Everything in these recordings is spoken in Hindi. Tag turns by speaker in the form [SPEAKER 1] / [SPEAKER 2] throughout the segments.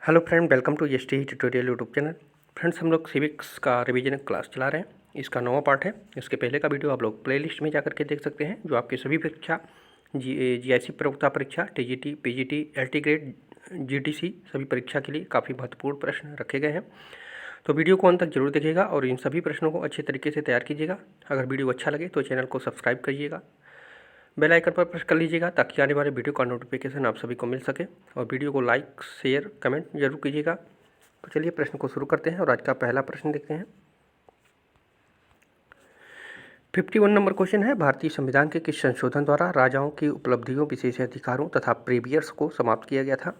[SPEAKER 1] Hello friend, welcome to S T tutorial YouTube channel. Friends, हम लोग सिविक्स का रिवीजन क्लास चला रहे हैं। इसका 9वां पार्ट है। इसके पहले का वीडियो आप लोग प्लेलिस्ट में जाकर के देख सकते हैं, जो आपकी सभी परीक्षा जीआईसी प्रवक्ता परीक्षा, TGT, PGT, LT grade, GTC सभी परीक्षा के लिए काफ़ी महत्वपूर्ण प्रश्न रखे गए हैं। तो वीडियो को अंत तक जरूर देखिएगा और इन सभी प्रश्नों को अच्छे तरीके से तैयार कीजिएगा। अगर वीडियो अच्छा लगे तो चैनल को सब्सक्राइब करिएगा, बेल आइकन पर प्रेस कर लीजिएगा ताकि आने वाले वीडियो का नोटिफिकेशन आप सभी को मिल सके। और वीडियो को लाइक, शेयर, कमेंट जरूर कीजिएगा। तो चलिए प्रश्न को शुरू करते हैं और आज का पहला प्रश्न देखते हैं। 51 नंबर क्वेश्चन है, भारतीय संविधान के किस संशोधन द्वारा राजाओं की उपलब्धियों, विशेषाधिकारों तथा प्रीवियर्स को समाप्त किया गया था?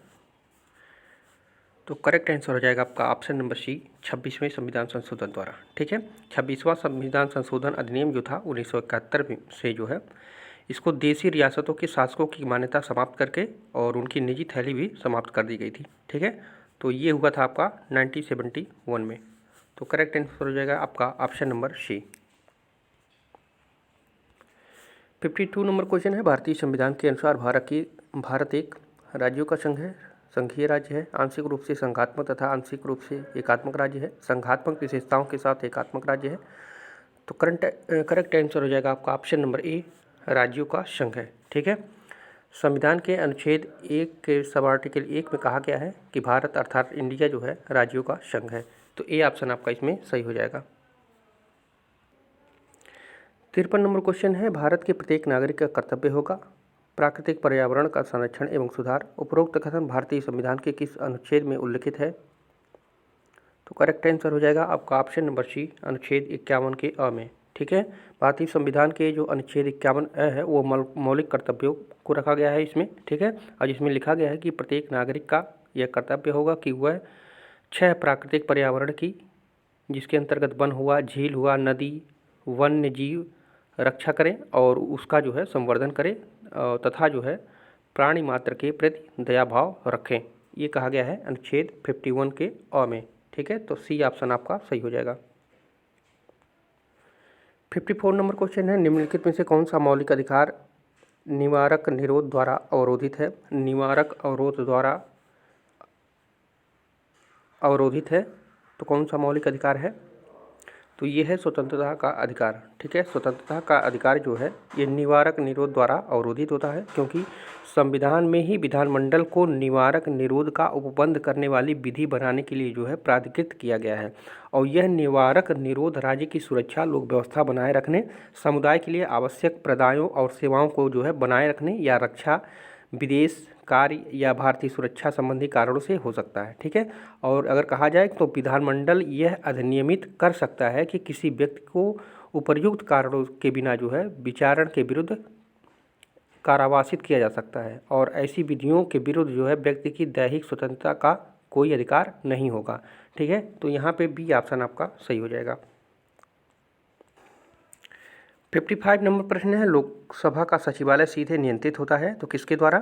[SPEAKER 1] तो करेक्ट आंसर हो जाएगा आपका ऑप्शन नंबर सी, 26वें संविधान संशोधन द्वारा। ठीक है, 26वां संविधान संशोधन अधिनियम जो था 1971 से जो है, इसको देशी रियासतों के शासकों की मान्यता समाप्त करके और उनकी निजी थैली भी समाप्त कर दी गई थी। ठीक है, तो ये हुआ था आपका 1971 में। तो करेक्ट आंसर हो जाएगा आपका option number C. 52 number question है, भारतीय संविधान के अनुसार भारत एक राज्यों का संघ है, संघीय राज्य है, आंशिक रूप से संघात्मक तथा आंशिक रूप से एकात्मक राज्य है, संघात्मक विशेषताओं के साथ एकात्मक राज्य है। तो करेक्ट आंसर हो जाएगा आपका ऑप्शन नंबर ए, राज्यों का संघ है। ठीक है, संविधान के अनुच्छेद 1 के सब आर्टिकल 1 में कहा गया है कि भारत अर्थात इंडिया जो है राज्यों का संघ है। तो ए ऑप्शन आपका इसमें सही हो जाएगा। 53 नंबर क्वेश्चन है, भारत के प्रत्येक नागरिक का कर्तव्य होगा प्राकृतिक पर्यावरण का संरक्षण एवं सुधार। उपरोक्त कथन भारतीय संविधान के किस अनुच्छेद में उल्लिखित है? तो करेक्ट आंसर हो जाएगा आपका ऑप्शन नंबर सी, अनुच्छेद 51 के अ में। ठीक है, भारतीय संविधान के जो अनुच्छेद 51 अ है वो मौलिक कर्तव्यों को रखा गया है इसमें। ठीक है, और इसमें लिखा गया है कि प्रत्येक नागरिक का यह कर्तव्य होगा कि वह 6 प्राकृतिक पर्यावरण की, जिसके अंतर्गत वन हुआ, झील हुआ, नदी, वन्य जीव रक्षा करें और उसका जो है संवर्धन करें तथा जो है प्राणी मात्र के प्रति दया भाव रखें। ये कहा गया है अनुच्छेद 51 के अ में। ठीक है, तो सी ऑप्शन आपका सही हो जाएगा। 54 नंबर क्वेश्चन है, निम्नलिखित में से कौन सा मौलिक अधिकार निवारक निरोध द्वारा अवरोधित है? निवारक अवरोध द्वारा अवरोधित है, तो कौन सा मौलिक अधिकार है? तो ये है स्वतंत्रता का अधिकार। ठीक है, स्वतंत्रता का अधिकार जो है ये निवारक निरोध द्वारा अवरोधित होता है, क्योंकि संविधान में ही विधानमंडल को निवारक निरोध का उपबंध करने वाली विधि बनाने के लिए जो है प्राधिकृत किया गया है। और यह निवारक निरोध राज्य की सुरक्षा, लोक व्यवस्था बनाए रखने, समुदाय के लिए आवश्यक प्रदायों और सेवाओं को जो है बनाए रखने या रक्षा, विदेश कार्य या भारतीय सुरक्षा संबंधी कारणों से हो सकता है। ठीक है, और अगर कहा जाए तो विधानमंडल यह अधिनियमित कर सकता है कि किसी व्यक्ति को उपर्युक्त कारणों के बिना जो है विचारण के विरुद्ध कारावासित किया जा सकता है, और ऐसी विधियों के विरुद्ध जो है व्यक्ति की दैहिक स्वतंत्रता का कोई अधिकार नहीं होगा। ठीक है, तो यहाँ पे बी ऑप्शन आपका सही हो जाएगा। 55 नंबर प्रश्न है, लोकसभा का सचिवालय सीधे नियंत्रित होता है तो किसके द्वारा?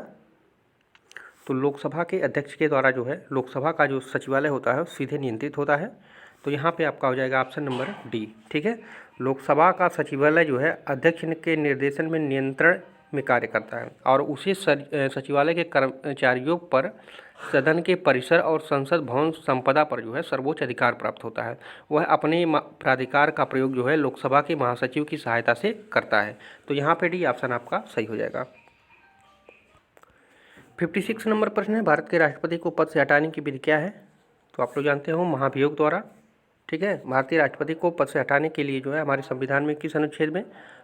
[SPEAKER 1] तो लोकसभा के अध्यक्ष के द्वारा जो है लोकसभा का जो सचिवालय होता है सीधे नियंत्रित होता है। तो यहाँ पे आपका हो जाएगा ऑप्शन नंबर डी। ठीक है, लोकसभा का सचिवालय जो है अध्यक्ष के निर्देशन में नियंत्रण में कार्य करता है और उसी सचिवालय के कर्मचारियों पर सदन के परिसर और संसद भवन संपदा पर जो है सर्वोच्च अधिकार प्राप्त होता है। वह अपने प्राधिकार का प्रयोग जो है लोकसभा के महासचिव की सहायता से करता है। तो यहाँ पे डी ऑप्शन आपका सही हो जाएगा। 56 नंबर प्रश्न है, भारत के राष्ट्रपति को पद से हटाने की विधि क्या है? तो आप लोग जानते हो महाभियोग द्वारा। ठीक है, भारतीय राष्ट्रपति को पद से हटाने के लिए जो है हमारे संविधान में किस अनुच्छेद में?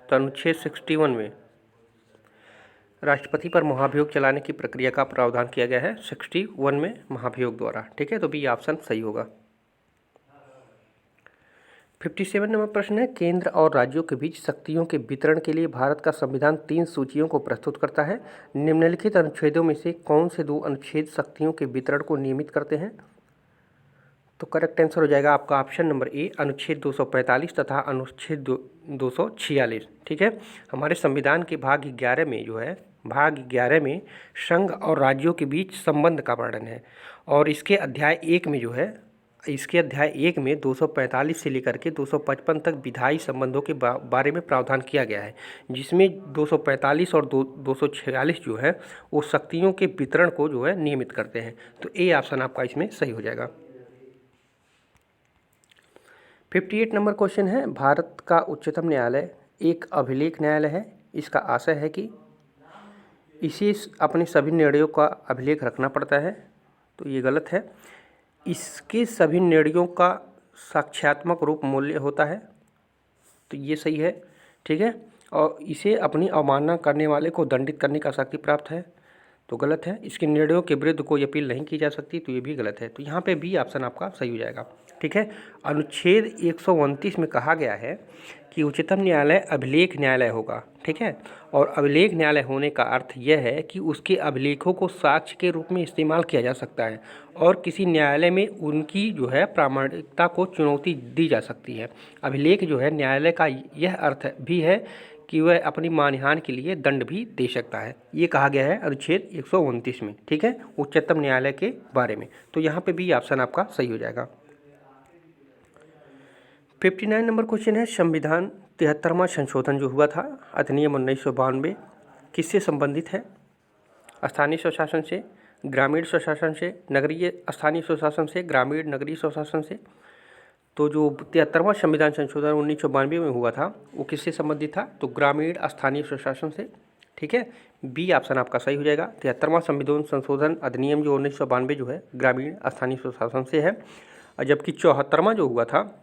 [SPEAKER 1] तो अनुच्छेद 61 में राष्ट्रपति पर महाभियोग चलाने की प्रक्रिया का प्रावधान किया गया है, 61 में महाभियोग द्वारा। ठीक है, तो बी ऑप्शन सही होगा। 57 नंबर प्रश्न है, केंद्र और राज्यों के बीच शक्तियों के वितरण के लिए भारत का संविधान 3 सूचियों को प्रस्तुत करता है। निम्नलिखित अनुच्छेदों में से कौन से 2 अनुच्छेद शक्तियों के वितरण को नियमित करते हैं? तो करेक्ट आंसर हो जाएगा आपका ऑप्शन नंबर ए, अनुच्छेद 245 तथा अनुच्छेद 246। ठीक है, हमारे संविधान के भाग 11 में जो है भाग 11 में संघ और राज्यों के बीच संबंध का वर्णन है, और इसके अध्याय 1 में जो है इसके अध्याय 1 में 245 से लेकर के 255 तक विधायी संबंधों के बारे में प्रावधान किया गया है, जिसमें 245 और 246 जो है वो शक्तियों के वितरण को जो है नियमित करते हैं। तो ए ऑप्शन आपका इसमें सही हो जाएगा। 58 नंबर क्वेश्चन है, भारत का उच्चतम न्यायालय एक अभिलेख न्यायालय है। इसका आशय है कि इसे अपने सभी निर्णयों का अभिलेख रखना पड़ता है। तो ये गलत है। इसके सभी निर्णयों का साक्ष्यात्मक रूप मूल्य होता है। तो ये सही है, ठीक है। और इसे अपनी अवमानना करने वाले को दंडित करने का शक्ति प्राप्त है। तो गलत है। इसके निर्णयों के विरुद्ध कोई अपील नहीं की जा सकती। तो ये भी गलत है। तो यहाँ पे बी ऑप्शन आपका सही हो जाएगा, ठीक है। अनुच्छेद 129 में कहा गया है कि उच्चतम न्यायालय अभिलेख न्यायालय होगा, ठीक है। और अभिलेख न्यायालय होने का अर्थ यह है कि उसके अभिलेखों को साक्ष्य के रूप में इस्तेमाल किया जा सकता है और किसी न्यायालय में उनकी जो है प्रामाणिकता को चुनौती दी जा सकती है। अभिलेख जो है न्यायालय का यह अर्थ भी है कि वह अपनी मानहानि के लिए दंड भी दे सकता है। ये कहा गया है अनुच्छेद 129 में, ठीक है, उच्चतम न्यायालय के बारे में। तो यहाँ पे भी ऑप्शन आपका सही हो जाएगा। 59 नंबर क्वेश्चन है, संविधान 73वां संशोधन जो हुआ था अधिनियम 1992 किससे संबंधित है? स्थानीय स्वशासन से, ग्रामीण स्वशासन से, नगरीय स्थानीय स्वशासन से, ग्रामीण नगरीय स्वशासन से। तो जो 73वां संविधान संशोधन 1992 में हुआ था वो किससे संबंधित था? तो ग्रामीण स्थानीय स्वशासन से, ठीक है। बी ऑप्शन आपका सही हो जाएगा। 73वां संविधान संशोधन अधिनियम जो 1992 जो है ग्रामीण स्थानीय स्वशासन से है। और जबकि 74वां जो हुआ था,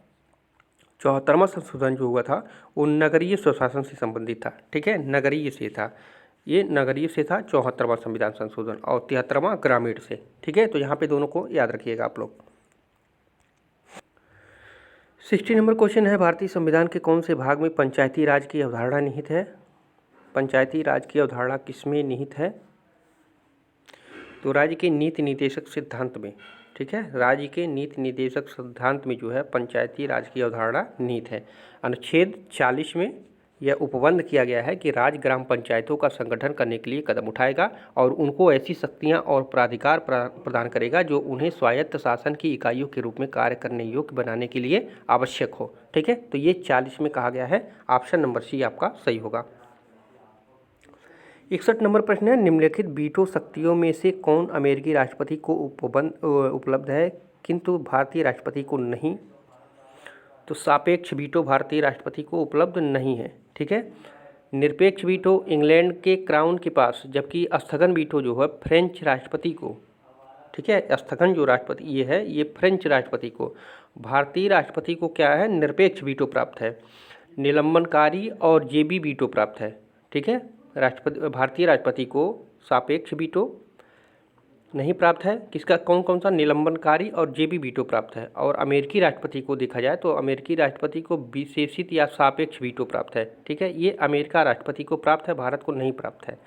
[SPEAKER 1] 74वां संशोधन जो हुआ था वो नगरीय स्वशासन से संबंधित था, ठीक है, नगरीय से था। ये नगरीय से था 74वां संविधान संशोधन और 73वां ग्रामीण से, ठीक है। तो यहाँ पे दोनों को याद रखिएगा आप लोग। 60 नंबर क्वेश्चन है, भारतीय संविधान के कौन से भाग में पंचायती राज की अवधारणा निहित है? पंचायती राज की अवधारणा किसमें निहित है? तो राज्य के नीति निर्देशक सिद्धांत में, ठीक है, राज्य के नीति निर्देशक सिद्धांत में जो है पंचायती राज की अवधारणा निहित है। अनुच्छेद 40 में यह उपबंध किया गया है कि राज्य ग्राम पंचायतों का संगठन करने के लिए कदम उठाएगा और उनको ऐसी शक्तियां और प्राधिकार प्रदान करेगा जो उन्हें स्वायत्त शासन की इकाइयों के रूप में कार्य करने योग्य बनाने के लिए आवश्यक हो, ठीक है। तो ये 40 में कहा गया है। ऑप्शन नंबर सी आपका सही होगा। 61 नंबर प्रश्न है, निम्नलिखित वीटो शक्तियों में से कौन अमेरिकी राष्ट्रपति को उपलब्ध है किंतु भारतीय राष्ट्रपति को नहीं? तो सापेक्ष वीटो भारतीय राष्ट्रपति को उपलब्ध नहीं है, ठीक है। निरपेक्ष वीटो इंग्लैंड के क्राउन के पास, जबकि स्थगन वीटो जो है फ्रेंच राष्ट्रपति को, ठीक है, स्थगन जो राष्ट्रपति ये है ये फ्रेंच राष्ट्रपति को। भारतीय राष्ट्रपति को क्या है? निरपेक्ष वीटो प्राप्त है। निलंबनकारी और जेबी वीटो प्राप्त है, ठीक है। भारतीय राष्ट्रपति को सापेक्ष वीटो नहीं प्राप्त है। किसका कौन कौन सा? निलंबनकारी और जेबी वीटो प्राप्त है। और अमेरिकी राष्ट्रपति को देखा जाए तो अमेरिकी राष्ट्रपति को विशेषित या सापेक्ष वीटो प्राप्त है, ठीक है। ये अमेरिका राष्ट्रपति को प्राप्त है, भारत को नहीं प्राप्त है,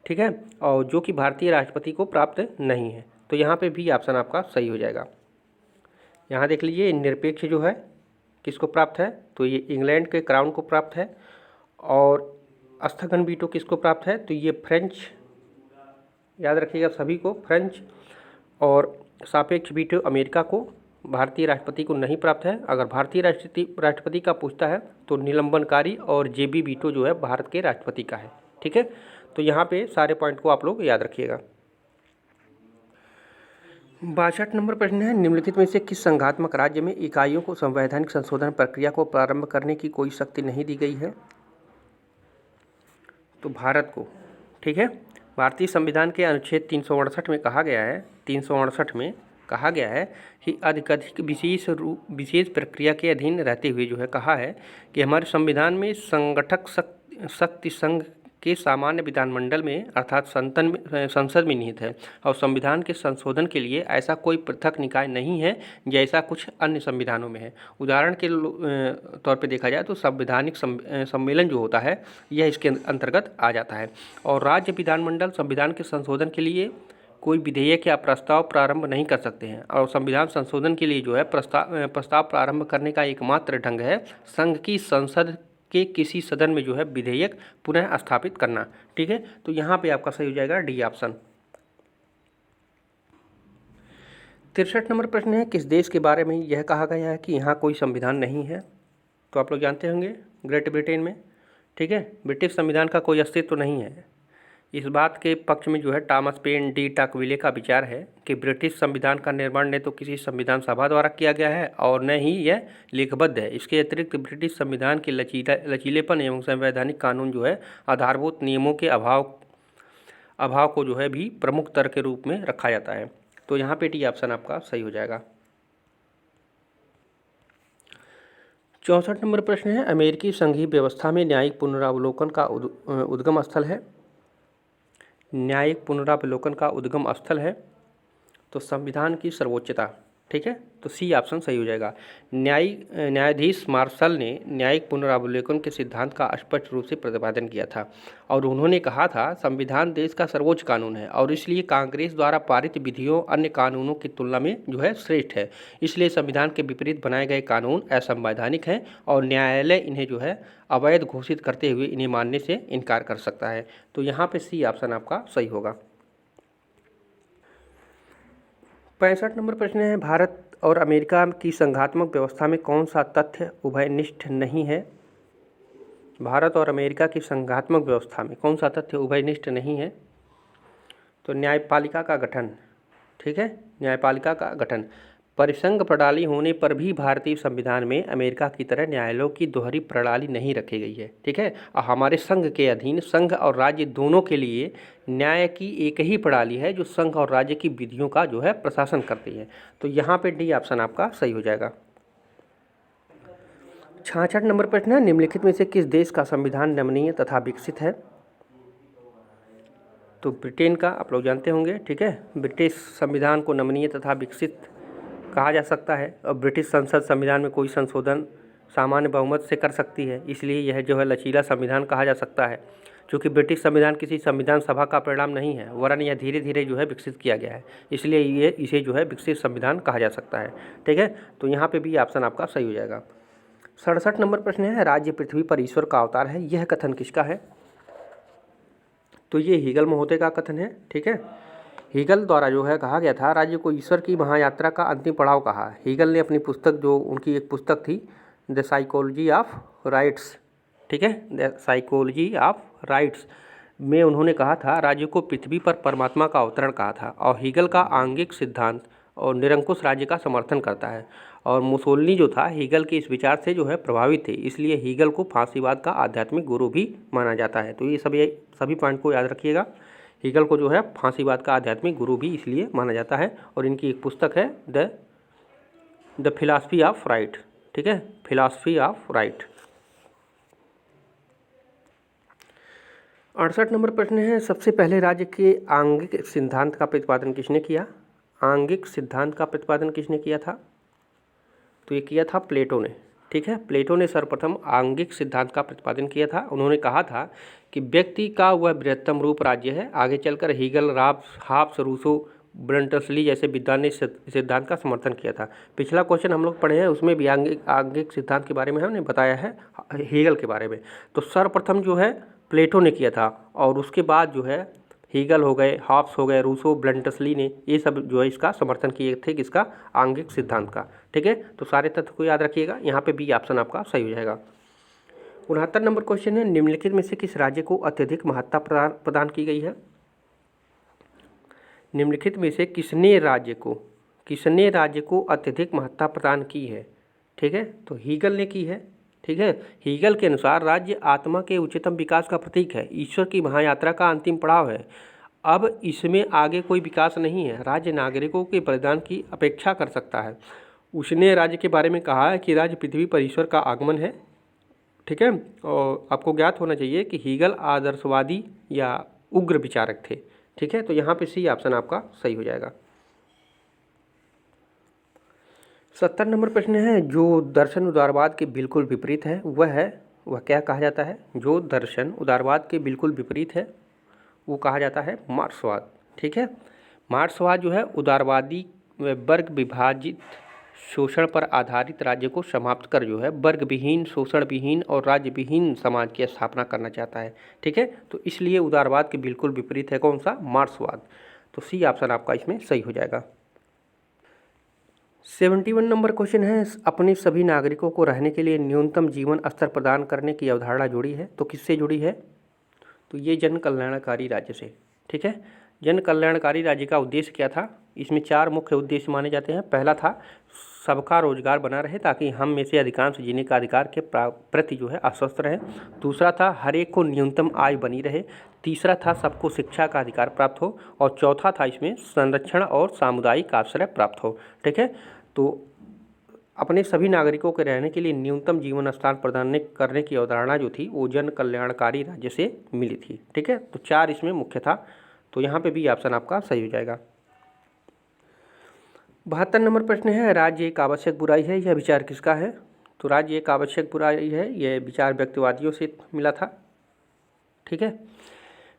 [SPEAKER 1] ठीक है। और जो कि भारतीय राष्ट्रपति को प्राप्त नहीं है। तो यहाँ पे भी ऑप्शन आपका सही हो जाएगा। यहाँ देख लीजिए, निरपेक्ष जो है किसको प्राप्त है? तो ये इंग्लैंड के क्राउन को प्राप्त है। और स्थगन वीटो किसको प्राप्त है? तो ये फ्रेंच, याद रखिएगा सभी को, फ्रेंच। और सापेक्ष वीटो अमेरिका को, भारतीय राष्ट्रपति को नहीं प्राप्त है। अगर भारतीय राष्ट्रपति का पूछता है तो निलंबनकारी और जेबी वीटो जो है भारत के राष्ट्रपति का है, ठीक है। तो यहाँ पे सारे पॉइंट को आप लोग याद रखिएगा। 62 नंबर प्रश्न है, निम्नलिखित में से किस संघात्मक राज्य में इकाइयों को संवैधानिक संशोधन प्रक्रिया को प्रारंभ करने की कोई शक्ति नहीं दी गई है? तो भारत को, ठीक है। भारतीय संविधान के अनुच्छेद 368 में कहा गया है, 368 में कहा गया है कि अधिक विशेष प्रक्रिया के अधीन रहते हुए जो है कहा है कि हमारे संविधान में संगठक शक्ति संघ के सामान्य विधानमंडल में अर्थात संसद में निहित है और संविधान के संशोधन के लिए ऐसा कोई पृथक निकाय नहीं है जैसा कुछ अन्य संविधानों में है। उदाहरण के तौर पे देखा जाए तो संवैधानिक सम्मेलन जो होता है यह इसके अंतर्गत आ जाता है। और राज्य विधानमंडल संविधान के संशोधन के लिए कोई विधेयक या प्रस्ताव प्रारंभ नहीं कर सकते हैं। और संविधान संशोधन के लिए जो है प्रस्ताव प्रारंभ करने का एकमात्र ढंग है संघ की संसद के किसी सदन में जो है विधेयक पुनः स्थापित करना, ठीक है। तो यहाँ पे आपका सही हो जाएगा डी ऑप्शन। 63 नंबर प्रश्न है, किस देश के बारे में यह कहा गया है कि यहाँ कोई संविधान नहीं है? तो आप लोग जानते होंगे ग्रेट ब्रिटेन में, ठीक है, ब्रिटिश संविधान का कोई अस्तित्व तो नहीं है। इस बात के पक्ष में जो है टॉमस पेन डी टाकविले का विचार है कि ब्रिटिश संविधान का निर्माण न तो किसी संविधान सभा द्वारा किया गया है और न ही यह लेखबद्ध है। इसके अतिरिक्त ब्रिटिश संविधान के लचीलेपन एवं संवैधानिक कानून जो है आधारभूत नियमों के अभाव को जो है भी प्रमुख तर्क के रूप में रखा जाता है। तो यहाँ पे डी ऑप्शन आपका सही हो जाएगा। 64 नंबर प्रश्न है, अमेरिकी संघीय व्यवस्था में न्यायिक पुनरावलोकन का उद्गम स्थल है। न्यायिक पुनरावलोकन का उद्गम स्थल है तो संविधान की सर्वोच्चता, ठीक है, तो सी ऑप्शन सही हो जाएगा। न्यायाधीश मार्शल ने न्यायिक पुनरावलोकन के सिद्धांत का स्पष्ट रूप से प्रतिपादन किया था और उन्होंने कहा था संविधान देश का सर्वोच्च कानून है और इसलिए कांग्रेस द्वारा पारित विधियों अन्य कानूनों की तुलना में जो है श्रेष्ठ है। इसलिए संविधान के विपरीत बनाए गए कानून असंवैधानिक हैं और न्यायालय इन्हें जो है अवैध घोषित करते हुए इन्हें मानने से इनकार कर सकता है। तो यहाँ पर सी ऑप्शन आपका सही होगा। 65 नंबर प्रश्न है, भारत और अमेरिका की संघात्मक व्यवस्था में कौन सा तथ्य उभयनिष्ठ नहीं है? भारत और अमेरिका की संघात्मक व्यवस्था में कौन सा तथ्य उभयनिष्ठ नहीं है? तो न्यायपालिका का गठन, ठीक है, न्यायपालिका का गठन। परिसंघ प्रणाली होने पर भी भारतीय संविधान में अमेरिका की तरह न्यायालयों की दोहरी प्रणाली नहीं रखी गई है, ठीक है। और हमारे संघ के अधीन संघ और राज्य दोनों के लिए न्याय की एक ही प्रणाली है जो संघ और राज्य की विधियों का जो है प्रशासन करती है। तो यहाँ पे डी ऑप्शन आपका सही हो जाएगा। 66 नंबर प्रश्न है, निम्नलिखित में से किस देश का संविधान नमनीय तथा विकसित है? तो ब्रिटेन का आप लोग जानते होंगे, ठीक है, ब्रिटिश संविधान को नमनीय तथा विकसित कहा जा सकता है और ब्रिटिश संसद संविधान में कोई संशोधन सामान्य बहुमत से कर सकती है, इसलिए यह जो है लचीला संविधान कहा जा सकता है। क्योंकि ब्रिटिश संविधान किसी संविधान सभा का परिणाम नहीं है वरन यह धीरे धीरे जो है विकसित किया गया है, इसलिए इसे जो है विकसित संविधान कहा जा सकता है, ठीक है। तो यहाँ पे भी ऑप्शन आपका सही हो जाएगा। 67 नंबर प्रश्न है, राज्य पृथ्वी पर ईश्वर का अवतार है, यह कथन किसका है? तो ये हीगल महोदय का कथन है, ठीक है। हीगल द्वारा जो है कहा गया था राज्य को ईश्वर की महायात्रा का अंतिम पड़ाव कहा। हीगल ने अपनी पुस्तक, जो उनकी एक पुस्तक थी द साइकोलॉजी ऑफ राइट्स, ठीक है, द साइकोलॉजी ऑफ राइट्स में उन्होंने कहा था राज्य को पृथ्वी पर परमात्मा का अवतरण कहा था। और हीगल का आंगिक सिद्धांत और निरंकुश राज्य का समर्थन करता है। और मुसोलिनी जो था हीगल के इस विचार से जो है प्रभावित थे, इसलिए हीगल को फांसीवाद का आध्यात्मिक गुरु भी माना जाता है। तो ये सभी पॉइंट को याद रखिएगा। हीगल को जो है फांसीवाद का आध्यात्मिक गुरु भी इसलिए माना जाता है और इनकी एक पुस्तक है द फिलॉसफी ऑफ राइट, ठीक है, फिलॉसफी ऑफ राइट। 68 नंबर प्रश्न है, सबसे पहले राज्य के आंगिक सिद्धांत का प्रतिपादन किसने किया? आंगिक सिद्धांत का प्रतिपादन किसने किया था? तो ये किया था प्लेटो ने, ठीक है। प्लेटो ने सर्वप्रथम आंगिक सिद्धांत का प्रतिपादन किया था। उन्होंने कहा था कि व्यक्ति का वह बृहत्तम रूप राज्य है। आगे चलकर हीगल, हाब्स, रूसो, ब्रंटसली जैसे विद्वान ने सिद्धांत का समर्थन किया था। पिछला क्वेश्चन हम लोग पढ़े हैं, उसमें भी आंगिक सिद्धांत के बारे में हमने बताया है, हीगल के बारे में। तो सर्वप्रथम जो है प्लेटो ने किया था और उसके बाद जो है हीगल हो गए, हॉब्स हो गए, रूसो, ब्रंटसली ने ये सब जो है इसका समर्थन किए थे, किसका? आंगिक सिद्धांत का, ठीक है। तो सारे तथ्य को याद रखिएगा। यहाँ पे बी ऑप्शन आपका सही हो जाएगा। 69 नंबर क्वेश्चन है, निम्नलिखित में से किस राज्य को अत्यधिक महत्ता प्रदान की गई है? निम्नलिखित में से किसने राज्य को अत्यधिक महत्ता प्रदान की है? ठीक है, तो हीगल ने की है, ठीक है। हीगल के अनुसार राज्य आत्मा के उच्चतम विकास का प्रतीक है, ईश्वर की महायात्रा का अंतिम पड़ाव है। अब इसमें आगे कोई विकास नहीं है, राज्य नागरिकों के बलिदान की अपेक्षा कर सकता है। उसने राज्य के बारे में कहा है कि राज्य पृथ्वी पर ईश्वर का आगमन है, ठीक है। और आपको ज्ञात होना चाहिए कि हीगल आदर्शवादी या उग्र विचारक थे, ठीक है। तो यहाँ पे सी ऑप्शन आपका सही हो जाएगा। 70 नंबर प्रश्न है, जो दर्शन उदारवाद के बिल्कुल विपरीत है वह क्या कहा जाता है? जो दर्शन उदारवाद के बिल्कुल विपरीत है वो कहा जाता है मार्क्सवाद, ठीक है। मार्क्सवाद जो है उदारवादी वर्ग विभाजित शोषण पर आधारित राज्य को समाप्त कर जो है वर्ग विहीन, शोषण विहीन और राज्य विहीन समाज की स्थापना करना चाहता है, ठीक है। तो इसलिए उदारवाद के बिल्कुल विपरीत है कौन सा? मार्क्सवाद। तो सी ऑप्शन आपका इसमें सही हो जाएगा। 71 नंबर क्वेश्चन है, अपने सभी नागरिकों को रहने के लिए न्यूनतम जीवन स्तर प्रदान करने की अवधारणा जुड़ी है, तो किससे जुड़ी है? तो ये जन कल्याणकारी राज्य से। ठीक है, जन कल्याणकारी राज्य का उद्देश्य क्या था? इसमें 4 मुख्य उद्देश्य माने जाते हैं। पहला था सबका रोजगार बना रहे ताकि हम में से अधिकांश जीने का अधिकार के प्रति जो है आश्वस्त रहे। दूसरा था हर एक को न्यूनतम आय बनी रहे। तीसरा था सबको शिक्षा का अधिकार प्राप्त हो। और चौथा था इसमें संरक्षण और सामुदायिक आश्रय प्राप्त हो। ठीक है, तो अपने सभी नागरिकों के रहने के लिए न्यूनतम जीवन स्तर प्रदान करने की अवधारणा जो थी वो जन कल्याणकारी राज्य से मिली थी। ठीक है, तो 4 इसमें मुख्य था, तो यहाँ पे भी ऑप्शन आपका सही हो जाएगा। 72 नंबर प्रश्न है, राज्य एक आवश्यक बुराई है, यह विचार किसका है? तो राज्य एक आवश्यक बुराई है, यह विचार व्यक्तिवादियों से मिला था। ठीक है,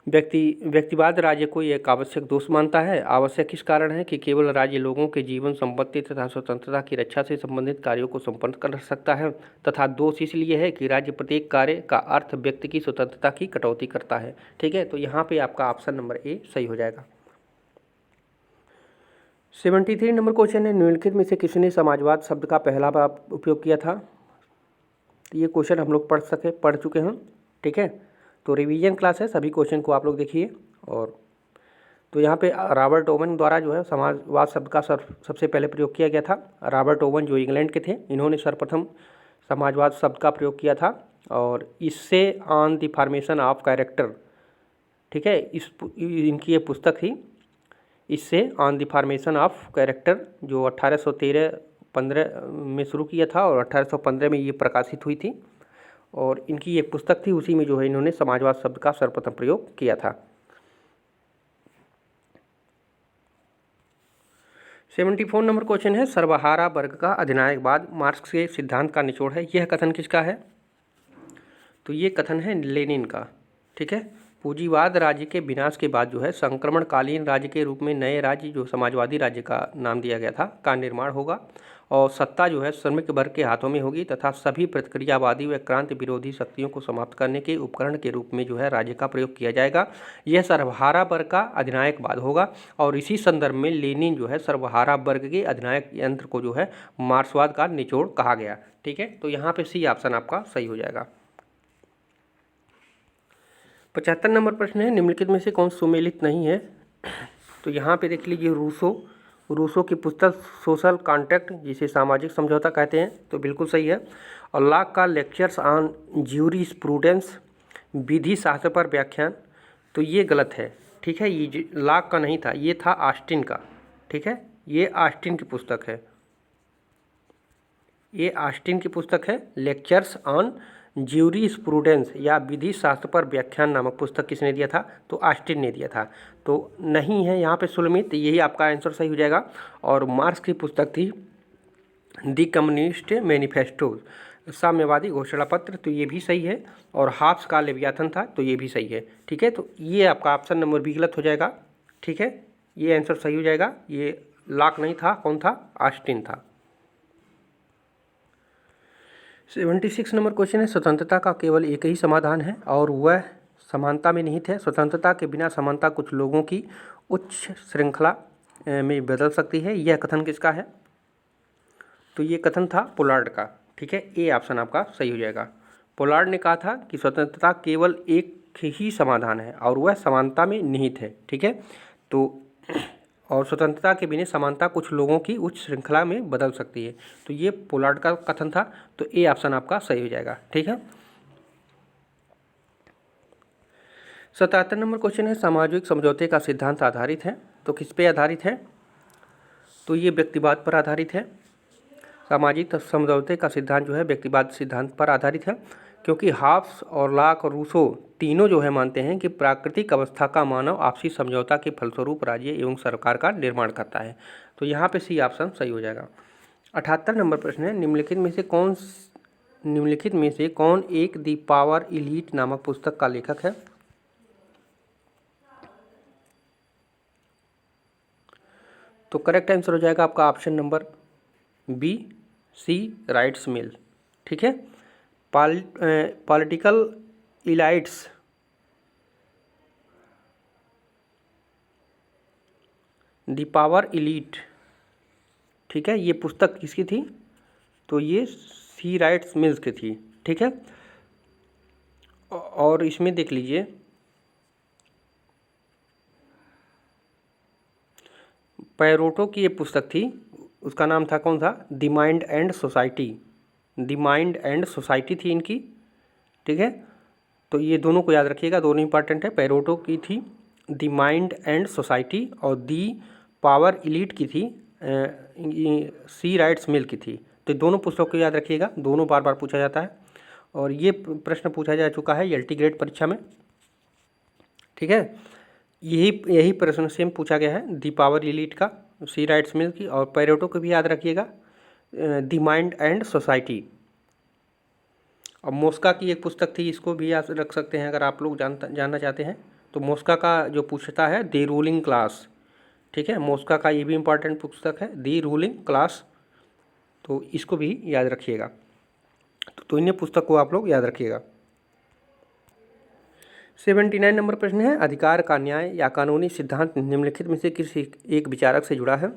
[SPEAKER 1] व्यक्तिवाद राज्य को एक आवश्यक दोष मानता है। आवश्यक इस कारण है कि केवल राज्य लोगों के जीवन, संपत्ति तथा स्वतंत्रता की रक्षा से संबंधित कार्यों को संपन्न कर सकता है, तथा दोष इसलिए है कि राज्य प्रत्येक कार्य का अर्थ व्यक्ति की स्वतंत्रता की कटौती करता है। ठीक है, तो यहाँ पे आपका ऑप्शन नंबर ए सही हो जाएगा। 73 नंबर क्वेश्चन है, निम्नलिखित में से किसने समाजवाद शब्द का पहला बार उपयोग किया था? तो ये क्वेश्चन हम लोग पढ़ चुके हैं। ठीक है, तो रिवीजन क्लास है, सभी क्वेश्चन को आप लोग देखिए। और तो यहाँ पे रॉबर्ट ओवन द्वारा जो है समाजवाद शब्द का सबसे पहले प्रयोग किया गया था। रॉबर्ट ओवन जो इंग्लैंड के थे, इन्होंने सर्वप्रथम समाजवाद शब्द का प्रयोग किया था। और इससे on the formation of character, ठीक है, इनकी ये पुस्तक थी, इससे on the formation of character, जो 1813-15 में शुरू किया था और 1815 में ये प्रकाशित हुई थी। और इनकी एक पुस्तक थी, उसी में जो है इन्होंने समाजवाद शब्द का सर्वप्रथम प्रयोग किया था। 74 नंबर क्वेश्चन है, सर्वहारा वर्ग का अधिनायकवाद मार्क्स के सिद्धांत का निचोड़ है, यह कथन किसका है? तो ये कथन है लेनिन का। ठीक है, पूंजीवाद राज्य के विनाश के बाद जो है संक्रमणकालीन राज्य के रूप में नए राज्य, जो समाजवादी राज्य का नाम दिया गया था, का निर्माण होगा। और सत्ता जो है श्रमिक वर्ग के हाथों में होगी तथा सभी प्रतिक्रियावादी व क्रांति विरोधी शक्तियों को समाप्त करने के उपकरण के रूप में जो है राज्य का प्रयोग किया जाएगा। यह सर्वहारा वर्ग का अधिनायकवाद होगा। और इसी संदर्भ में लेनिन जो है सर्वहारा वर्ग के अधिनायक यंत्र को जो है मार्क्सवाद का निचोड़ कहा गया। ठीक है, तो यहाँ पे सी ऑप्शन आपका सही हो जाएगा। 75 नंबर प्रश्न है, निम्नलिखित में से कौन सुमेलित नहीं है? तो यहाँ पे देख लीजिए, रूसो की पुस्तक सोशल कॉन्ट्रैक्ट, जिसे सामाजिक समझौता कहते हैं, तो बिल्कुल सही है। और लॉक का लेक्चर्स ऑन ज्यूरिस्प्रूडेंस, विधि शास्त्र पर व्याख्यान, तो ये गलत है। ठीक है, ये लॉक का नहीं था, ये था ऑस्टिन का। ठीक है, ये ऑस्टिन की पुस्तक है, ये ऑस्टिन की पुस्तक है। लेक्चर्स ऑन ज्यूरिस्प्रूडेंस या विधि शास्त्र पर व्याख्यान नामक पुस्तक किसने दिया था? तो ऑस्टिन ने दिया था। तो नहीं है यहाँ पे सुलमित, यही आपका आंसर सही हो जाएगा। और मार्क्स की पुस्तक थी दी कम्युनिस्ट मैनिफेस्टो, साम्यवादी घोषणा पत्र, तो ये भी सही है। और हाफ्स का लेवियाथन था, तो ये भी सही है। ठीक है, तो ये आपका ऑप्शन नंबर भी गलत हो जाएगा। ठीक है, ये आंसर सही हो जाएगा। ये लॉक नहीं था, कौन था? ऑस्टिन था। 76 नंबर क्वेश्चन है, स्वतंत्रता का केवल एक ही समाधान है और वह समानता में निहित है। स्वतंत्रता के बिना समानता कुछ लोगों की उच्च श्रृंखला में बदल सकती है, यह कथन किसका है? तो ये कथन था पोलार्ड का। ठीक है, ए ऑप्शन आपका सही हो जाएगा। पोलार्ड ने कहा था कि स्वतंत्रता केवल एक ही समाधान है और वह समानता में निहित है। ठीक है, तो और स्वतंत्रता के बिना समानता कुछ लोगों की उच्च श्रृंखला में बदल सकती है, तो ये पोलार्ड का कथन था। तो ए ऑप्शन आपका सही हो जाएगा। ठीक है, 77 नंबर क्वेश्चन है, सामाजिक समझौते का सिद्धांत आधारित है, तो किस पे आधारित है? तो ये व्यक्तिवाद पर आधारित है। सामाजिक समझौते का सिद्धांत जो है व्यक्तिवाद सिद्धांत पर आधारित है, क्योंकि हाफ्स और लॉक और रूसो तीनों जो है मानते हैं कि प्राकृतिक अवस्था का मानव आपसी समझौता के फलस्वरूप राज्य एवं सरकार का निर्माण करता है। तो यहाँ पे सी ऑप्शन सही हो जाएगा। 78 नंबर प्रश्न है, निम्नलिखित में से कौन एक द पावर इलीट नामक पुस्तक का लेखक है? तो करेक्ट आंसर हो जाएगा आपका ऑप्शन नंबर बी, सी राइट्स मिल। ठीक है, political elites, the power elite, ठीक है। ये पुस्तक किसकी थी? तो ये सी राइट्स मिल्स की थी, ठीक है। और इसमें देख लीजिए, पैरोटो की ये पुस्तक थी, उसका नाम था कौन सा? The mind and society. The mind and society थी इनकी, ठीक है। तो ये दोनों को याद रखिएगा, दोनों इंपॉर्टेंट है। पैरोटो की थी द माइंड एंड सोसाइटी, और दी पावर इलीट की थी सी राइट्स मिल की थी। तो दोनों पुस्तकों को याद रखिएगा, दोनों बार बार पूछा जाता है, और ये प्रश्न पूछा जा चुका है एलटी ग्रेड परीक्षा में, ठीक है। यही प्रश्न सेम पूछा गया है, दी पावर इलीट का, सी राइट्स मिल की, और पैरेटो को भी याद रखिएगा, दी माइंड एंड सोसाइटी। और मोस्का की एक पुस्तक थी, इसको भी याद रख सकते हैं अगर आप लोग जानना चाहते हैं। तो मोस्का का जो पूछता है दी रूलिंग क्लास, ठीक है। मोस्का का ये भी इम्पॉर्टेंट पुस्तक है, दी रूलिंग क्लास, तो इसको भी याद रखिएगा। तो इन्हें पुस्तक को आप लोग याद रखिएगा। 79 नंबर प्रश्न है, अधिकार का न्याय या कानूनी सिद्धांत निम्नलिखित में से किसी एक विचारक से जुड़ा है?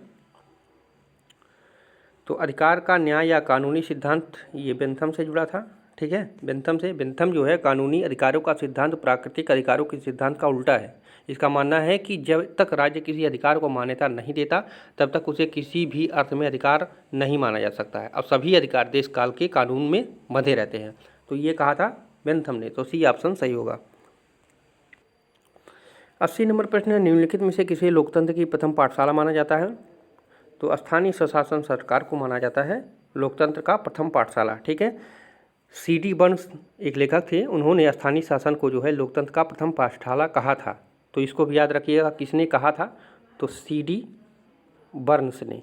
[SPEAKER 1] तो अधिकार का न्याय या कानूनी सिद्धांत ये बेंथम से जुड़ा था, ठीक है। बेंथम से, बेंथम जो है कानूनी अधिकारों का सिद्धांत प्राकृतिक अधिकारों के सिद्धांत का उल्टा है। इसका मानना है कि जब तक राज्य किसी अधिकार को मान्यता नहीं देता तब तक उसे किसी भी अर्थ में अधिकार नहीं माना जा सकता है। अब सभी अधिकार देश काल के कानून में बंधे रहते हैं। तो ये कहा था बेंथम ने, तो सी ऑप्शन सही होगा। 80 नंबर प्रश्न है, निम्नलिखित में से किसे लोकतंत्र की प्रथम पाठशाला माना जाता है? तो स्थानीय स्वशासन सरकार को माना जाता है लोकतंत्र का प्रथम पाठशाला, ठीक है। सीडी बर्न्स एक लेखक थे, उन्होंने स्थानीय शासन को जो है लोकतंत्र का प्रथम पाठशाला कहा था। तो इसको भी याद रखिएगा, किसने कहा था? तो सीडी बर्न्स ने।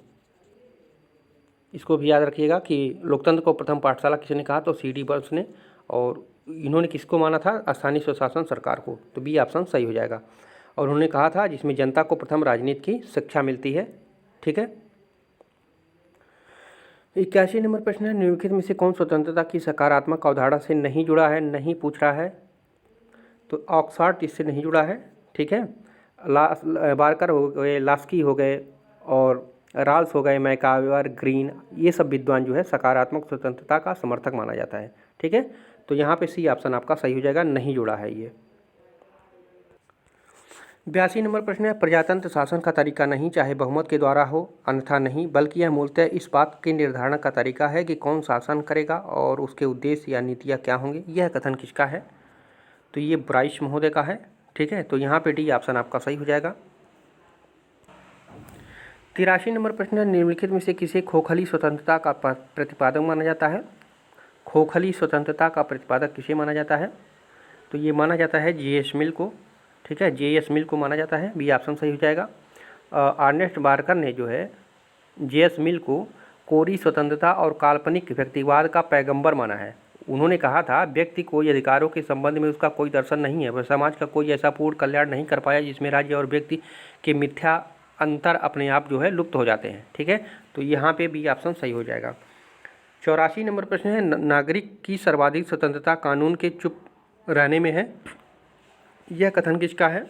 [SPEAKER 1] इसको भी याद रखिएगा कि लोकतंत्र को प्रथम पाठशाला किसने कहा? तो सीडी बर्न्स ने। और इन्होंने किसको माना था? स्थानीय स्वशासन सरकार को। तो बी ऑप्शन सही हो जाएगा। और उन्होंने कहा था जिसमें जनता को प्रथम राजनीति की शिक्षा मिलती है, ठीक है। 81 नंबर प्रश्न है, निम्नलिखित में से कौन स्वतंत्रता की सकारात्मक अवधारणा से नहीं जुड़ा है? नहीं पूछ रहा है, तो ऑक्सफोर्ड इससे नहीं जुड़ा है, ठीक है। बारकर हो गए, लास्की हो गए, और राल्स हो गए, मैकावर, ग्रीन, ये सब विद्वान जो है सकारात्मक स्वतंत्रता का समर्थक माना जाता है, ठीक है। तो यहाँ पे सी ऑप्शन आपका सही हो जाएगा, नहीं जुड़ा है ये। 82 नंबर प्रश्न है, प्रजातंत्र शासन का तरीका नहीं चाहे बहुमत के द्वारा हो अन्यथा नहीं, बल्कि यह मूलतः इस बात के निर्धारण का तरीका है कि कौन शासन करेगा और उसके उद्देश्य या नीतियाँ क्या होंगे। यह कथन किसका है? तो ये ब्राइस महोदय का है, ठीक है। तो यहाँ पे डी ऑप्शन आपका सही हो जाएगा। 83 नंबर प्रश्न है, निम्नलिखित में से किसे खोखली स्वतंत्रता का प्रतिपादक माना जाता है? खोखली स्वतंत्रता का प्रतिपादक किसे माना जाता है? तो ये माना जाता है जे.एस. मिल को, ठीक है। जे.एस. मिल को माना जाता है, बी ऑप्शन सही हो जाएगा। अर्नेस्ट बारकर ने जो है जे.एस. मिल को कोरी स्वतंत्रता और काल्पनिक व्यक्तिवाद का पैगंबर माना है। उन्होंने कहा था व्यक्ति कोई अधिकारों के संबंध में उसका कोई दर्शन नहीं है, वह समाज का कोई ऐसा पूर्ण कल्याण नहीं कर पाया जिसमें राज्य और व्यक्ति के मिथ्या अंतर अपने आप जो है लुप्त हो जाते हैं, ठीक है। तो यहाँ पे बी ऑप्शन सही हो जाएगा। 84 नंबर प्रश्न है, नागरिक की सर्वाधिक स्वतंत्रता कानून के चुप रहने में है। यह कथन किसका है?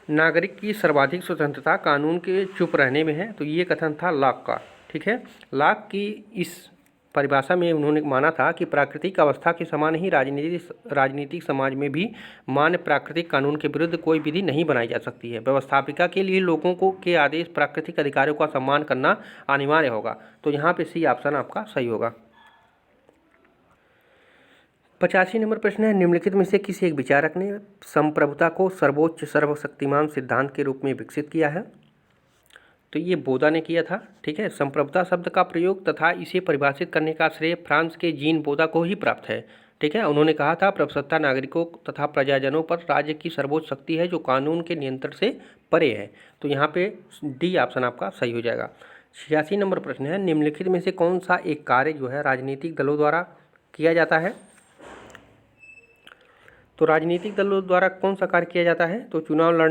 [SPEAKER 1] नागरिक की सर्वाधिक स्वतंत्रता कानून के चुप रहने में है, तो ये कथन था लॉक का, ठीक है। लॉक की इस परिभाषा में उन्होंने माना था कि प्राकृतिक अवस्था के समान ही राजनीतिक समाज में भी मान्य प्राकृतिक कानून के विरुद्ध कोई विधि नहीं बनाई जा सकती है। व्यवस्थापिका के लिए लोगों को के आदेश प्राकृतिक अधिकारों का सम्मान करना अनिवार्य होगा। तो यहाँ पे सी ऑप्शन आपका सही होगा। 85 नंबर प्रश्न है, निम्नलिखित में से किसी एक विचारक ने संप्रभुता को सर्वोच्च सर्वशक्तिमान सिद्धांत के रूप में विकसित किया है? तो ये बोदा ने किया था, ठीक है। संप्रभुता शब्द का प्रयोग तथा इसे परिभाषित करने का श्रेय फ्रांस के जीन बोदा को ही प्राप्त है, ठीक है। उन्होंने कहा था प्रभुसत्ता नागरिकों तथा प्रजाजनों पर राज्य की सर्वोच्च शक्ति है जो कानून के नियंत्रण से परे है। तो यहाँ पे डी ऑप्शन आपका सही हो जाएगा। 86 नंबर प्रश्न है, निम्नलिखित में से कौन सा एक कार्य जो है राजनीतिक दलों द्वारा किया जाता है? तो राजनीतिक दलों द्वारा कौन सा कार्य किया जाता है? तो चुनाव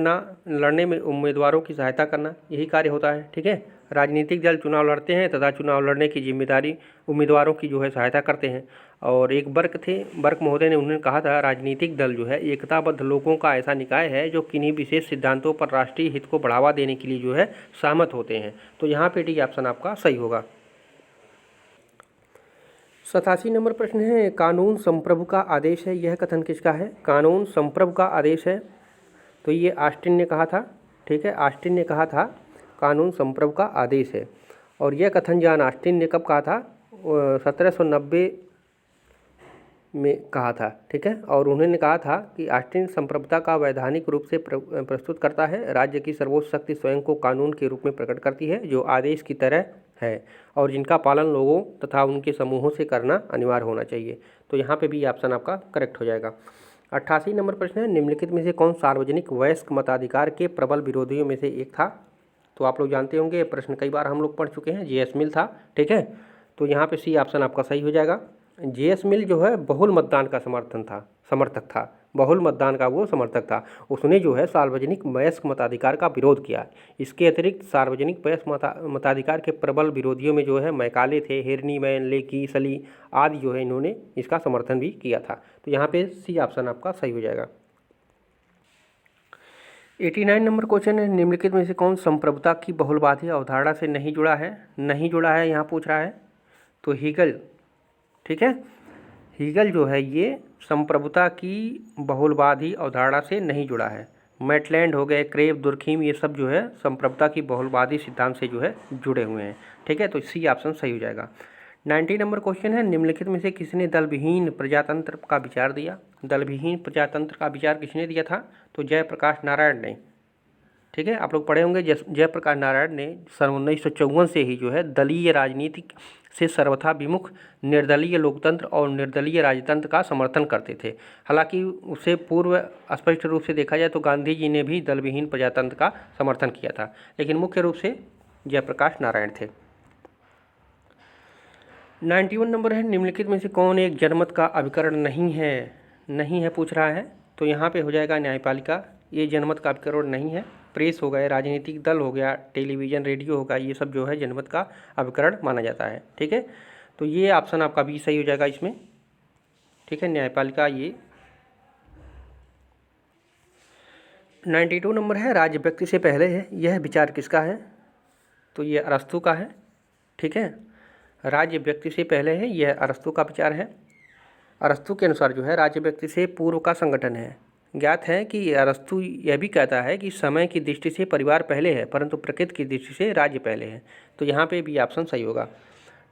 [SPEAKER 1] लड़ने में उम्मीदवारों की सहायता करना, यही कार्य होता है। ठीक है, राजनीतिक दल चुनाव लड़ते हैं तथा चुनाव लड़ने की जिम्मेदारी उम्मीदवारों की जो है सहायता करते हैं। और एक बर्क महोदय ने उन्होंने कहा था, राजनीतिक दल जो है एकताबद्ध लोगों का ऐसा निकाय है जो किन्हीं विशेष सिद्धांतों पर राष्ट्रीय हित को बढ़ावा देने के लिए जो है सहमत होते हैं। तो यहाँ पे डी ऑप्शन आपका सही होगा। 87 नंबर प्रश्न है, कानून संप्रभु का आदेश है, यह कथन किसका है? कानून संप्रभु का आदेश है, तो ये ऑस्टिन ने कहा था। ठीक है, ऑस्टिन ने कहा था कानून संप्रभु का आदेश है। और यह कथन जॉन ऑस्टिन ने कब कहा था? 1790 में कहा था। ठीक है, और उन्होंने कहा था कि ऑस्टिन संप्रभुता का वैधानिक रूप से प्रस्तुत करता है। राज्य की सर्वोच्च शक्ति स्वयं को कानून के रूप में प्रकट करती है, जो आदेश की तरह है और जिनका पालन लोगों तथा उनके समूहों से करना अनिवार्य होना चाहिए। तो यहाँ पे भी ऑप्शन आपका करेक्ट हो जाएगा। 88 नंबर प्रश्न है, निम्नलिखित में से कौन सार्वजनिक वयस्क मताधिकार के प्रबल विरोधियों में से एक था? तो आप लोग जानते होंगे, प्रश्न कई बार हम लोग पढ़ चुके हैं, जे.एस. मिल था। ठीक है, तो यहाँ पे सी ऑप्शन आपका सही हो जाएगा। जे.एस. मिल जो है बहुल मतदान का समर्थक था, बहुल मतदान का वो समर्थक था। उसने जो है सार्वजनिक वयस्क मताधिकार का विरोध किया। इसके अतिरिक्त सार्वजनिक वयस्क मताधिकार के प्रबल विरोधियों में जो है मैकाले थे, हेर्नीमैन, लेकी, सली आदि जो है इन्होंने इसका समर्थन भी किया था। तो यहाँ पे सी ऑप्शन आपका सही हो जाएगा। 89 नंबर क्वेश्चन है, निम्नलिखित में से कौन संप्रभुता की बहुलवादी अवधारणा से नहीं जुड़ा है? नहीं जुड़ा है यहाँ पूछ रहा है, तो हीगल। ठीक है, हीगल जो है ये संप्रभुता की बहुलवादी अवधारणा से नहीं जुड़ा है। मैटलैंड हो गए, क्रेव, दुर्खीम, ये सब जो है संप्रभुता की बहुलवादी सिद्धांत से जो है जुड़े हुए हैं। ठीक है, तो सी ऑप्शन सही हो जाएगा। 90 नंबर क्वेश्चन है, निम्नलिखित में से किसने दलविहीन प्रजातंत्र का विचार दिया? दलविहीन प्रजातंत्र का विचार किसने दिया था? तो जयप्रकाश नारायण ने। ठीक है, आप लोग पढ़े होंगे, जयप्रकाश नारायण ने सन 1954 से ही जो है दलीय राजनीति से सर्वथा विमुख निर्दलीय लोकतंत्र और निर्दलीय राजतंत्र का समर्थन करते थे। हालांकि उससे पूर्व स्पष्ट रूप से देखा जाए तो गांधी जी ने भी दलविहीन प्रजातंत्र का समर्थन किया था, लेकिन मुख्य रूप से जयप्रकाश नारायण थे। 91 नंबर है, निम्नलिखित में से कौन एक जनमत का अभिकरण नहीं है पूछ रहा है? तो यहाँ पे हो जाएगा न्यायपालिका। ये जनमत का अभिकरण नहीं है। प्रेस हो गए, राजनीतिक दल हो गया, टेलीविज़न, रेडियो होगा, ये सब जो है जनमत का अभिकरण माना जाता है। ठीक है, तो ये ऑप्शन आपका भी सही हो जाएगा इसमें। ठीक है, न्यायपालिका ये। 92 नंबर है, राज्य व्यक्ति से पहले है, यह विचार किसका है? तो ये अरस्तू का है। ठीक है, राज्य व्यक्ति से पहले है, यह अरस्तू का विचार है। अरस्तू के अनुसार जो है राज्य व्यक्ति से पूर्व का संगठन है। ज्ञात है कि अरस्तू यह भी कहता है कि समय की दृष्टि से परिवार पहले है, परंतु प्रकृति की दृष्टि से राज्य पहले है। तो यहाँ पे भी ऑप्शन सही होगा।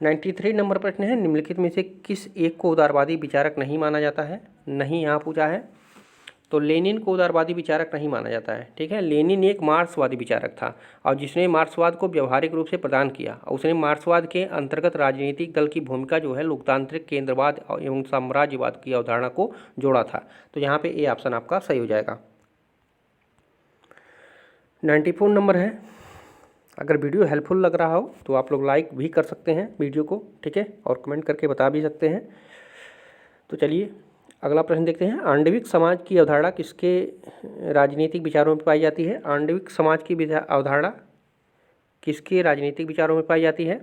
[SPEAKER 1] 93 नंबर प्रश्न है, निम्नलिखित में से किस एक को उदारवादी विचारक नहीं माना जाता है? नहीं यहाँ पूछा है, तो लेनिन को उदारवादी विचारक नहीं माना जाता है। ठीक है, लेनिन एक मार्क्सवादी विचारक था और जिसने मार्क्सवाद को व्यवहारिक रूप से प्रदान किया। उसने मार्क्सवाद के अंतर्गत राजनीतिक दल की भूमिका जो है लोकतांत्रिक केंद्रवाद एवं साम्राज्यवाद की अवधारणा को जोड़ा था। तो यहाँ पे ए ऑप्शन आपका सही हो जाएगा। 94 नंबर है, अगर वीडियो हेल्पफुल लग रहा हो तो आप लोग लाइक भी कर सकते हैं वीडियो को। ठीक है, और कमेंट करके बता भी सकते हैं। तो चलिए अगला प्रश्न देखते हैं, आणविक समाज की अवधारणा किसके राजनीतिक विचारों में पाई जाती है? आणविक समाज की अवधारणा किसके राजनीतिक विचारों में पाई जाती है?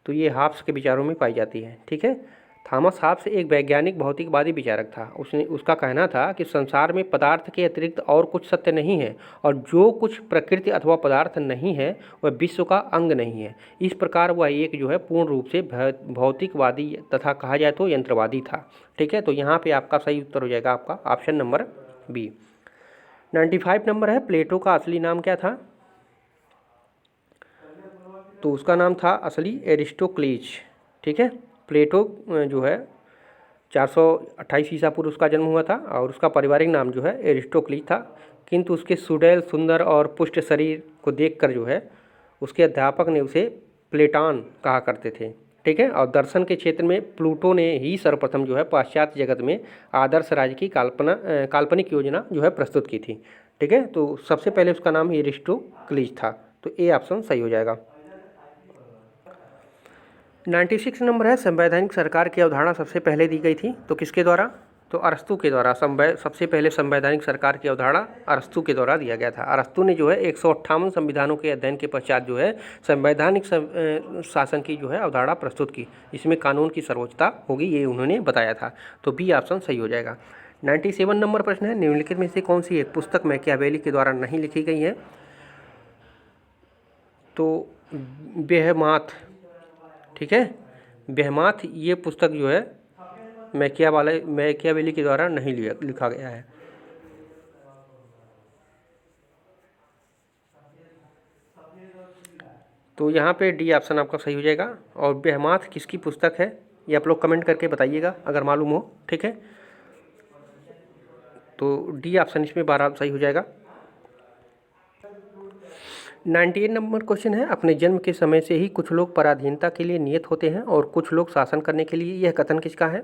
[SPEAKER 1] तो ये हाब्स के विचारों में पाई जाती है। ठीक है, थॉमस हाब्स एक वैज्ञानिक भौतिकवादी विचारक था। उसका कहना था कि संसार में पदार्थ के अतिरिक्त और कुछ सत्य नहीं है और जो कुछ प्रकृति अथवा पदार्थ नहीं है वह विश्व का अंग नहीं है। इस प्रकार वह एक जो है पूर्ण रूप से भौतिकवादी तथा कहा जाए तो यंत्रवादी था। ठीक है, तो यहाँ पे आपका सही उत्तर हो जाएगा आपका ऑप्शन नंबर बी। 95 नंबर है, प्लेटो का असली नाम क्या था? तो उसका नाम था असली एरिस्टोक्लीज। ठीक है, प्लेटो जो है 428 ईसा पूर्व उसका जन्म हुआ था और उसका पारिवारिक नाम जो है एरिस्टोक्लीज था, किंतु उसके सुडैल, सुंदर और पुष्ट शरीर को देखकर जो है उसके अध्यापक ने उसे प्लेटॉन कहा करते थे। ठीक है, और दर्शन के क्षेत्र में प्लूटो ने ही सर्वप्रथम जो है पाश्चात्य जगत में आदर्श राज्य की काल्पनिक योजना जो है प्रस्तुत की थी। ठीक है, तो सबसे पहले उसका नाम एरिस्टोक्लीज था। तो ए ऑप्शन सही हो जाएगा। 96 नंबर है, संवैधानिक सरकार की अवधारणा सबसे पहले दी गई थी, तो किसके द्वारा? तो अरस्तु के द्वारा सबसे पहले संवैधानिक सरकार की अवधारणा अरस्तु के द्वारा दिया गया था। अरस्तु ने जो है 158 संविधानों के अध्ययन के पश्चात जो है संवैधानिक शासन की जो है अवधारणा प्रस्तुत की। इसमें कानून की सर्वोच्चता होगी, ये उन्होंने बताया था। तो बी ऑप्शन सही हो जाएगा। 97 नंबर प्रश्न है, निम्नलिखित में से कौन सी एक पुस्तक मैकियावेली के द्वारा नहीं लिखी गई है? तो बेहमाथ, ठीक है, बेहमाथ ये पुस्तक जो है मैकियावेली के द्वारा नहीं लिखा गया है। तो यहाँ पे डी ऑप्शन आपका सही हो जाएगा। और बेहमाथ किसकी पुस्तक है ये आप लोग कमेंट करके बताइएगा अगर मालूम हो, ठीक है। तो डी ऑप्शन इसमें 12 सही हो जाएगा। 98 नंबर क्वेश्चन है, अपने जन्म के समय से ही कुछ लोग पराधीनता के लिए नियत होते हैं और कुछ लोग शासन करने के लिए, यह कथन किसका है?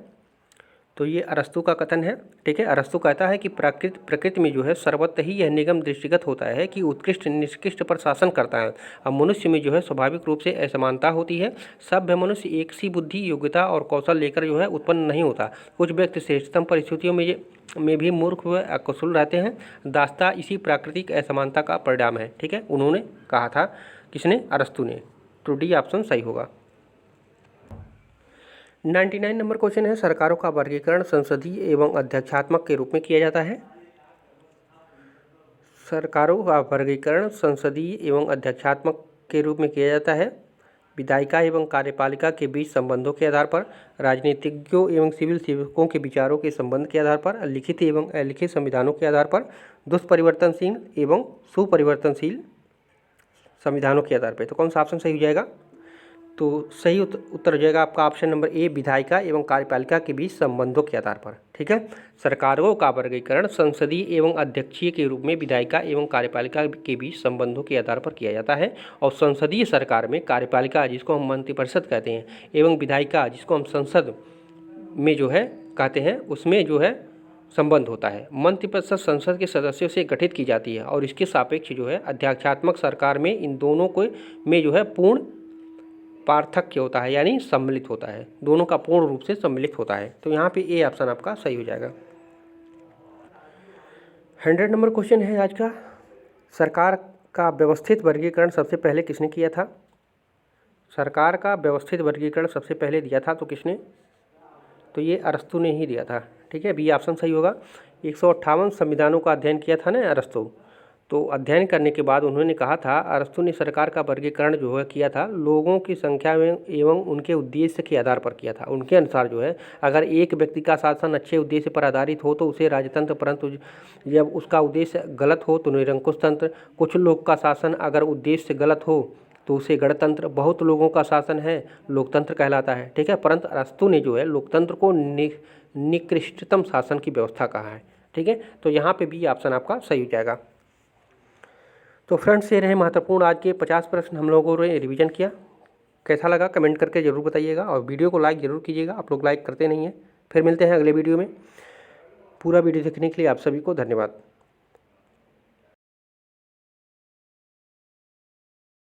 [SPEAKER 1] तो ये अरस्तु का कथन है, ठीक है। अरस्तु कहता है कि प्रकृति में जो है सर्वत्र ही यह निगम दृष्टिगत होता है कि उत्कृष्ट निष्कृष्ट पर शासन करता है। अब मनुष्य में जो है स्वाभाविक रूप से असमानता होती है। सभ्य मनुष्य एक सी बुद्धि, योग्यता और कौशल लेकर जो है उत्पन्न नहीं होता। कुछ व्यक्ति श्रेष्ठतम परिस्थितियों में भी मूर्ख व अकुशल रहते हैं। दास्ता इसी प्राकृतिक असमानता का परिणाम है, ठीक है, उन्होंने कहा था। किसने? अरस्तु ने। तो डी ऑप्शन सही होगा। 99 नंबर क्वेश्चन है, सरकारों का वर्गीकरण संसदीय एवं अध्यक्षात्मक के रूप में किया जाता है। सरकारों का वर्गीकरण संसदीय एवं अध्यक्षात्मक के रूप में किया जाता है विधायिका एवं कार्यपालिका के बीच संबंधों के आधार पर, राजनीतिज्ञों एवं सिविल सेवकों के विचारों के संबंध के आधार पर, लिखित एवं अलिखित संविधानों के आधार पर, दुष्परिवर्तनशील एवं सुपरिवर्तनशील संविधानों के आधार पर। तो कौन सा ऑप्शन सही हो जाएगा? तो सही उत्तर हो जाएगा आपका ऑप्शन नंबर ए, विधायिका एवं कार्यपालिका के बीच संबंधों के आधार पर, ठीक है। सरकारों का वर्गीकरण संसदीय एवं अध्यक्षीय के रूप में विधायिका एवं कार्यपालिका के बीच संबंधों के आधार पर किया जाता है। और संसदीय सरकार में कार्यपालिका जिसको हम मंत्रिपरिषद कहते हैं एवं विधायिका जिसको हम संसद में जो है कहते हैं, उसमें जो है संबंध होता है। मंत्रिपरिषद संसद के सदस्यों से गठित की जाती है और इसके सापेक्ष जो है अध्यक्षात्मक सरकार में इन दोनों को में जो है पूर्ण पार्थक्य होता है, यानी सम्मिलित होता है, दोनों का पूर्ण रूप से सम्मिलित होता है। तो यहाँ पे ए ऑप्शन आपका सही हो जाएगा। 100 नंबर क्वेश्चन है आज का, सरकार का व्यवस्थित वर्गीकरण सबसे पहले किसने किया था? सरकार का व्यवस्थित वर्गीकरण सबसे पहले दिया था तो किसने? तो ये अरस्तु ने ही दिया था, ठीक है, बी ऑप्शन सही होगा। 158 संविधानों का अध्ययन किया था ना अरस्तु। तो अध्ययन करने के बाद उन्होंने कहा था, अरस्तु ने सरकार का वर्गीकरण जो है किया था लोगों की संख्या में एवं उनके उद्देश्य के आधार पर किया था। उनके अनुसार जो है अगर एक व्यक्ति का शासन अच्छे उद्देश्य पर आधारित हो तो उसे राजतंत्र, परंतु जब उसका उद्देश्य गलत हो तो निरंकुश तंत्र। कुछ लोग का शासन अगर उद्देश्य गलत हो तो उसे गणतंत्र। बहुत लोगों का शासन है लोकतंत्र कहलाता है, ठीक है। परंतु अरस्तु ने जो है लोकतंत्र को निकृष्टतम शासन की व्यवस्था कहा है, ठीक है। तो यहाँ पे बी ऑप्शन आपका सही हो जाएगा। तो फ्रेंड्स, ये रहे महत्वपूर्ण आज के 50 प्रश्न हम लोगों ने रिवीजन किया। कैसा लगा कमेंट करके ज़रूर बताइएगा और वीडियो को लाइक ज़रूर कीजिएगा, आप लोग लाइक करते नहीं हैं। फिर मिलते हैं अगले वीडियो में। पूरा वीडियो देखने के लिए आप सभी को धन्यवाद।